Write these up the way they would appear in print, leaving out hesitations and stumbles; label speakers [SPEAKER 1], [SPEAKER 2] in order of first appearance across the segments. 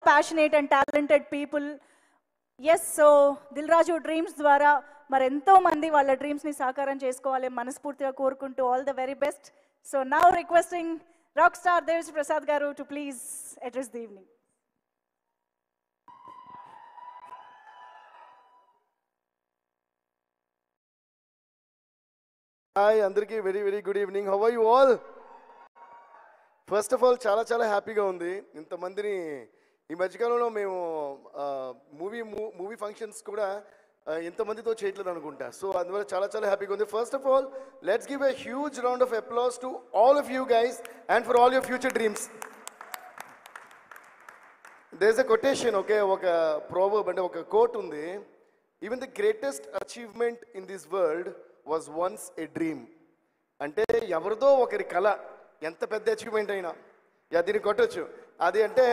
[SPEAKER 1] passionate and talented people. Yes, so Dilraju Dreams ద్వారా మరి ఎంతో మంది వాళ్ళ డ్రీమ్స్ ని సాకారం చేసుకోవాలి మనస్ఫూర్తిగా కోరుకుంటూ all the very best. So now requesting Rockstar Devasri Prasad garu to please address the evening.
[SPEAKER 2] Hi, Andarki, very good evening. How are you all? First of all, చాలా హ్యాపీగా ఉంది ఇంతమందిని ఈ మధ్యకాలంలో మేము మూవీ ఫంక్షన్స్ కూడా ఇంతమందితో చేయట్లేదు అనుకుంటా. సో అందువల్ల చాలా హ్యాపీగా ఉంది. First of all let's give a huge round of applause to all of you guys and for all your future dreams. There is a quotation, ఒక ప్రోవర్బ్ అంటే ఒక కోట్ ఉంది. Even the greatest achievement in this world was once a dream. అంటే ఎవరిదో ఒకరి కళ, ఎంత పెద్ద అచీవ్మెంట్ అయినా దీన్ని కొట్టచ్చు. అది అంటే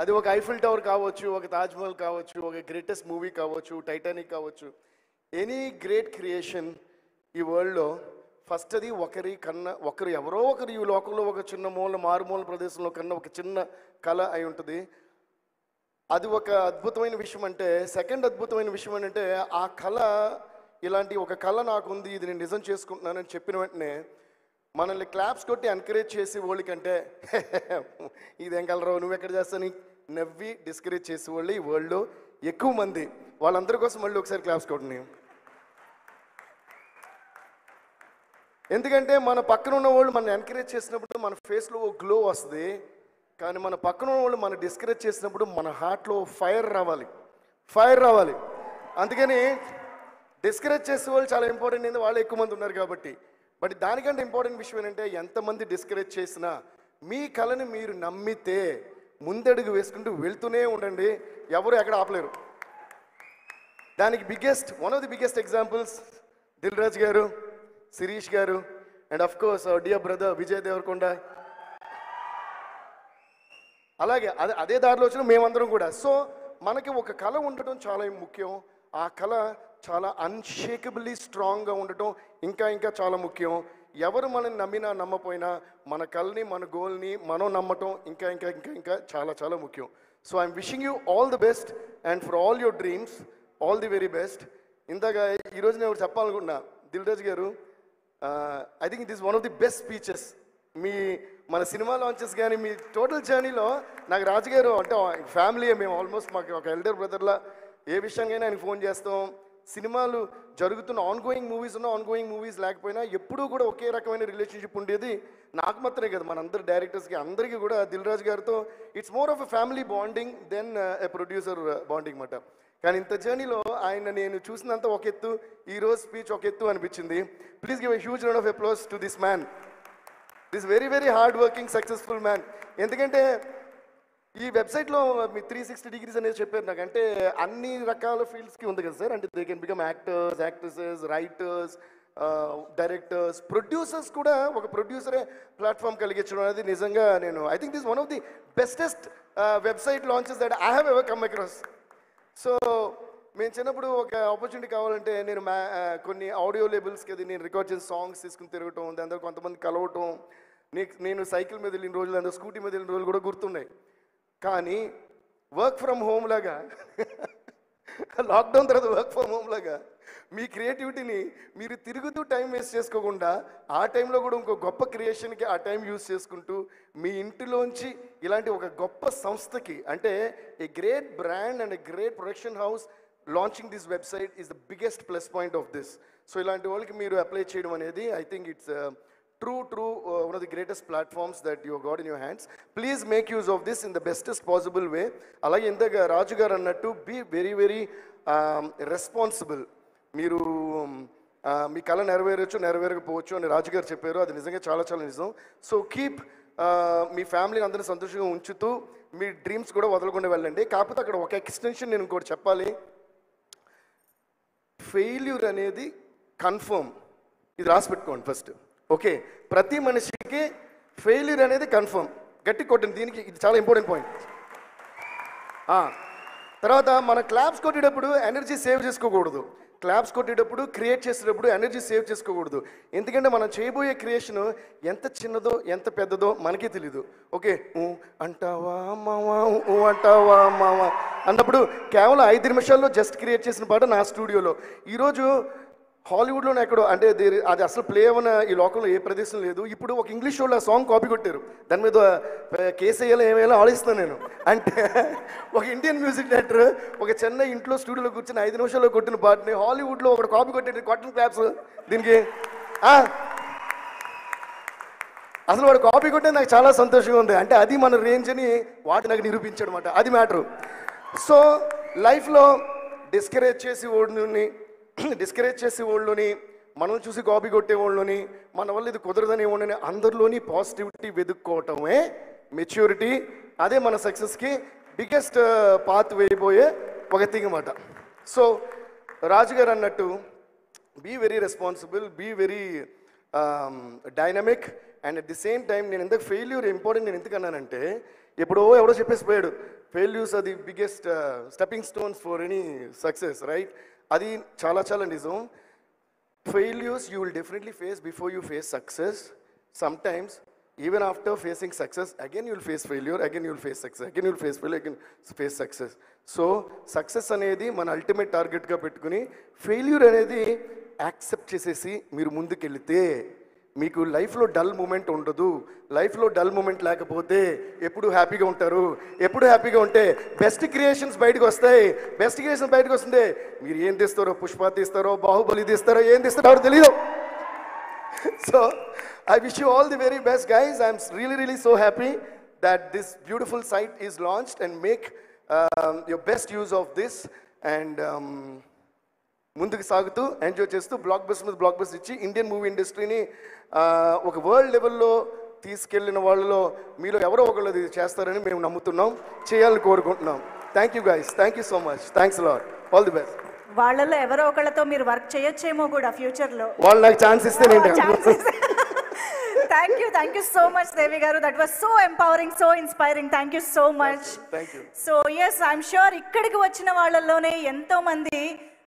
[SPEAKER 2] అది ఒక ఐఫిల్ టవర్ కావచ్చు, ఒక తాజ్మహల్ కావచ్చు, ఒక గ్రేటెస్ట్ మూవీ కావచ్చు, టైటానిక్ కావచ్చు, ఎనీ గ్రేట్ క్రియేషన్ ఈ వరల్డ్లో ఫస్ట్ అది ఒకరు ఎవరో ఒకరు ఈ లోకంలో ఒక చిన్న మారుమూల ప్రదేశంలో కన్నా ఒక చిన్న కళ అయి ఉంటుంది. అది ఒక అద్భుతమైన విషయం. అంటే సెకండ్ అద్భుతమైన విషయం ఏంటంటే ఆ కళ, ఇలాంటి ఒక కళ నాకుంది, ఇది నేను నిజం చేసుకుంటున్నానని చెప్పిన వెంటనే మనల్ని క్లాప్స్ కొట్టి ఎంకరేజ్ చేసే వాళ్ళకంటే ఇదేం కలరావు నువ్వు ఎక్కడ చేస్తాను నవ్వి డిస్కరేజ్ చేసే వాళ్ళు ఈ వరల్డ్లో ఎక్కువ మంది. వాళ్ళందరి కోసం మళ్ళీ ఒకసారి క్లాప్స్ కొట్టండి. ఎందుకంటే మన పక్కన ఉన్న వాళ్ళు మనం ఎంకరేజ్ చేసినప్పుడు మన ఫేస్లో ఓ గ్లో వస్తుంది. కానీ మన పక్కన ఉన్న వాళ్ళు మనం డిస్కరేజ్ చేసినప్పుడు మన హార్ట్లో ఫైర్ రావాలి. అందుకని డిస్కరేజ్ చేసే వాళ్ళు చాలా ఇంపార్టెంట్ అయింది, వాళ్ళు ఎక్కువ మంది ఉన్నారు కాబట్టి. బట్ దానికంటే ఇంపార్టెంట్ విషయం ఏంటంటే ఎంతమంది డిస్కరేజ్ చేసినా మీ కళని మీరు నమ్మితే ముందడుగు వేసుకుంటూ వెళ్తూనే ఉండండి, ఎవరు ఎక్కడ ఆపలేరు. దానికి one of the biggest examples Dil Raju garu, Shirish garu, and of course dear brother Vijay Deverakonda. అలాగే అదే దారిలో వచ్చిన మేమందరం కూడా. సో మనకి ఒక కళ ఉండటం చాలా ముఖ్యం. ఆ కళ చాలా అన్షేకబుల్లీ స్ట్రాంగ్గా ఉండటం ఇంకా చాలా ముఖ్యం. ఎవరు మనల్ని నమ్మినా నమ్మపోయినా మన కళని, మన గోల్ని మనం నమ్మటం ఇంకా చాలా ముఖ్యం. So I'm wishing you all the best and for all your dreams all the very best. ఇందాక ఈరోజు నేను చెప్పాలనుకుంటున్నా, దిల్ రాజు గారు, I think it is one of the best speeches. మన సినిమా లాంచెస్ కానీ మీ టోటల్ జర్నీలో నాకు రాజుగారు అంటే ఫ్యామిలీ, మేము ఆల్మోస్ట్ మాకు ఒక ఎల్డర్ బ్రదర్లా ఏ విషయంగానే ఆయన ఫోన్ చేస్తాం. సినిమాలు జరుగుతున్న ఆన్గోయింగ్ మూవీస్ లేకపోయినా ఎప్పుడూ కూడా ఒకే రకమైన రిలేషన్షిప్ ఉండేది. నాకు మాత్రమే కదా, మనందరు డైరెక్టర్స్కి అందరికీ కూడా దిల్ రాజు గారితో it's more of a family bonding than a producer bonding మాట. కానీ ఇంత జర్నీలో ఆయన నేను చూసినంత ఒక ఎత్తు, ఈరోజు స్పీచ్ ఒక ఎత్తు అనిపించింది. Please give a huge round of applause to this man, this very hard working successful man. ఎందుకంటే ఈ వెబ్సైట్లో మీ 360 degrees అనేది చెప్పారు నాకు. అంటే అన్ని రకాల ఫీల్డ్స్కి ఉంది కదా సార్. అంటే they can become actors, actresses, writers, directors, producers కూడా. ఒక ప్రొడ్యూసరే ప్లాట్ఫామ్ కలిగించడం అనేది నిజంగా I think this one of the bestest website launches that I have ever come across. So మేము చిన్నప్పుడు ఒక ఆపర్చునిటీ కావాలంటే నేను కొన్ని ఆడియో లేబుల్స్కి అది నేను రికార్డ్ చేసిన సాంగ్స్ తీసుకుని తిరగటం, దాని తర్వాత కొంతమంది కలవటం, నేను సైకిల్ మీద వెళ్ళిన రోజులు, అందరూ స్కూటీ మీద వెళ్ళిన రోజులు కూడా గుర్తున్నాయి. కానీ వర్క్ ఫ్రమ్ హోమ్ లాగా లాక్డౌన్ తర్వాత వర్క్ ఫ్రమ్ హోమ్ లాగా మీ క్రియేటివిటీని మీరు తిరుగుతూ టైం వేస్ట్ చేసుకోకుండా ఆ టైంలో కూడా ఇంకో గొప్ప క్రియేషన్కి ఆ టైం యూజ్ చేసుకుంటూ మీ ఇంటిలోంచి ఇలాంటి ఒక గొప్ప సంస్థకి, అంటే a great brand and a great production house launching this website is the biggest plus point of this. So ఇలాంటి వాళ్ళకి మీరు అప్లై చేయడం అనేది I think it's true one of the greatest platforms that you have got in your hands. Please make use of this in the bestest possible way. Alage indaga Raju garu annattu be very responsible. Meeru మీ కళ నెరవేరకపోవచ్చు అని రాజు గారు చెప్పారు. అది నిజంగా చాలా నిజం. So keep me ఫ్యామిలీని అందరినీ సంతోషంగా ఉంచుతూ మీ డ్రీమ్స్ కూడా వదలకుండా వెళ్ళండి. కాకపోతే అక్కడ ఒక ఎక్స్టెన్షన్ నేను ఇంకోటి చెప్పాలి. ఫెయిల్యూర్ అనేది కన్ఫర్మ్, ఇది రాసి పెట్టుకోండి ఫస్ట్. ఓకే, ప్రతి మనిషికి ఫెయిల్యూర్ అనేది కన్ఫర్మ్. గట్టి కొట్టండి, దీనికి ఇది చాలా ఇంపార్టెంట్ పాయింట్. తర్వాత మన క్లాప్స్ కొట్టేటప్పుడు ఎనర్జీ సేవ్ చేసుకోకూడదు. క్లాప్స్ కొట్టేటప్పుడు క్రియేట్ చేసేటప్పుడు ఎనర్జీ సేవ్ చేసుకోకూడదు. ఎందుకంటే మనం చేయబోయే క్రియేషన్ ఎంత చిన్నదో ఎంత పెద్దదో మనకే తెలీదు. ఓకే అంటావా మావా అంటావా మావా అన్నప్పుడు కేవలం 5 నిమిషాల్లో జస్ట్ క్రియేట్ చేసిన పాట నా స్టూడియోలో. ఈరోజు హాలీవుడ్లోనే ఎక్కడో అంటే అది అసలు ప్లే అవ్వన ఈ లోకంలో ఏ ప్రదేశం లేదు. ఇప్పుడు ఒక ఇంగ్లీష్ షోలో ఆ సాంగ్ కాపీ కొట్టారు, దాని మీద కేసు వేయాలో ఏమేయాలో ఆలోచిస్తాను నేను. అంటే ఒక ఇండియన్ మ్యూజిక్ డైరెక్టర్ ఒక చెన్నై ఇంట్లో స్టూడియోలో కూర్చొని 5 నిమిషాల్లో కొట్టిన పాటని హాలీవుడ్లో ఒకటి కాపీ కొట్టాడు. కాటన్ క్లాప్స్ దీనికి అసలు వాడు కాపీ కొట్టే నాకు చాలా సంతోషంగా ఉంది. అంటే అది మన రేంజ్ అని వాటి నాకు నిరూపించాడు అనమాట. అది మ్యాటరు. సో లైఫ్లో డిస్కరేజ్ చేసే వాళ్ళని మనం చూసి కాపీ కొట్టే వాళ్ళని మన వల్ల ఇది కుదరదని వాళ్ళని అందరిలోని పాజిటివిటీ వెతుక్కోవటమే మెచ్యూరిటీ. అదే మన సక్సెస్కి బిగ్గెస్ట్ పాత్ వేయబోయే ఒక థింగ్ అన్నమాట. సో రాజుగారు అన్నట్టు be very responsible, be very dynamic and at the same time నేను ఎందుకు ఫెయిల్యూర్ ఇంపార్టెంట్ నేను ఎందుకు అన్నానంటే ఎవడో చెప్పేసి పోయాడు failures are the biggest stepping stones for any success, right? అది చాలా చాలా నిజం. Failures you will definitely face before you face success. Sometimes even after facing success again you will face failure, again you will face success, again you will face failure, again face success. So success అనేది మన ultimate టార్గెట్గా పెట్టుకుని failure అనేది accept చేసేసి మీరు ముందుకెళ్తే మీకు లైఫ్లో డల్ మూమెంట్ ఉండదు. లైఫ్లో డల్ మూమెంట్ లేకపోతే ఎప్పుడు హ్యాపీగా ఉంటారు. ఎప్పుడు హ్యాపీగా ఉంటే బెస్ట్ క్రియేషన్స్ బయటకు వస్తాయి. బెస్ట్ క్రియేషన్స్ బయటకు వస్తుంటే మీరు ఏం తీస్తారో, పుష్ప తీస్తారో, బాహుబలి తీస్తారో, ఏం తీస్తారో ఎవరు తెలియదు. So I wish you all the very best, guys. I'm really so happy that this beautiful site is launched and make your best use of this and ముందుకు సాగుతూ ఎంజాయ్ చేస్తూ బ్లాక్ బస్టర్ ఇచ్చి ఇండియన్ మూవీ ఇండస్ట్రీని ఒక world లెవెల్లో తీసుకెళ్లిన వాళ్ళలో మీలో ఎవరో ఒకళ్ళు ఇది చేస్తారని మేము నమ్ముతున్నాం, చేయాలని కోరుకుంటున్నాం. Thank you guys, thank you so much, thanks lot, all the best.
[SPEAKER 1] వాళ్ళలో ఎవరో ఒకళ్ళతో మీరు వర్క్ చేయొచ్చేమో కూడా ఫ్యూచర్లో.
[SPEAKER 2] వాళ్ళు నాకు ఛాన్స్ ఇస్తే నేను
[SPEAKER 1] Thank you so much, Devi garu. That was so empowering, so inspiring. Thank you so much.
[SPEAKER 2] Thank you.
[SPEAKER 1] So yes, I'm sure ikkadiki vachina vallallone ento mandi